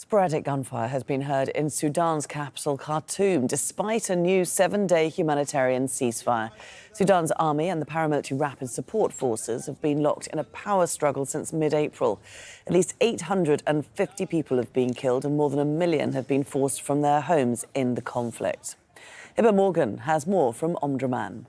Sporadic gunfire has been heard in Sudan's capital, Khartoum, despite a new 7-day humanitarian ceasefire. Sudan's army and the paramilitary rapid support forces have been locked in a power struggle since mid-April. At least 850 people have been killed and more than 1 million have been forced from their homes in the conflict. Hiba Morgan has more from Omdurman.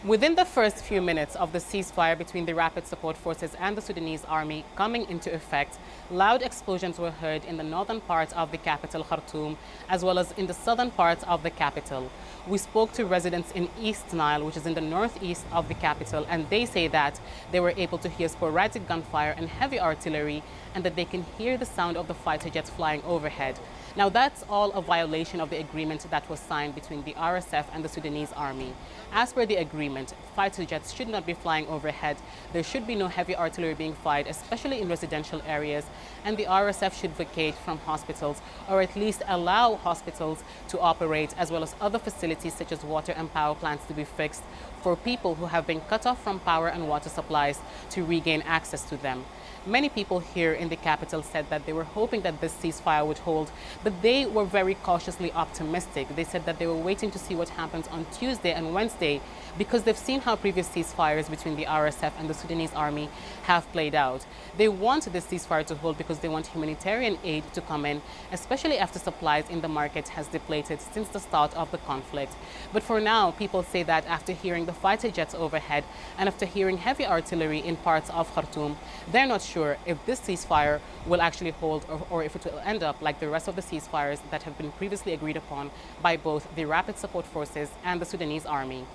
Within the first few minutes of the ceasefire between the rapid support forces and the Sudanese army coming into effect, loud explosions were heard in the northern parts of the capital, Khartoum, as well as in the southern parts of the capital. We spoke to residents in East Nile, which is in the northeast of the capital, and they say that they were able to hear sporadic gunfire and heavy artillery, and that they can hear the sound of the fighter jets flying overhead. Now, that's all a violation of the agreement that was signed between the RSF and the Sudanese army. As per the agreement, fighter jets should not be flying overhead. There should be no heavy artillery being fired, especially in residential areas, and the RSF should vacate from hospitals, or at least allow hospitals to operate, as well as other facilities such as water and power plants to be fixed for people who have been cut off from power and water supplies to regain access to them. Many people here in the capital said that they were hoping that this ceasefire would hold, but they were very cautiously optimistic. They said that they were waiting to see what happens on Tuesday and Wednesday because they've seen how previous ceasefires between the RSF and the Sudanese army have played out. They want this ceasefire to hold because they want humanitarian aid to come in, especially after supplies in the market has depleted since the start of the conflict. But for now, people say that after hearing the fighter jets overhead and after hearing heavy artillery in parts of Khartoum, they're not sure if this ceasefire will actually hold or if it will end up like the rest of the ceasefires that have been previously agreed upon by both the rapid support forces and the Sudanese army.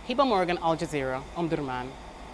Hiba Morgan, Al Jazeera, Omdurman.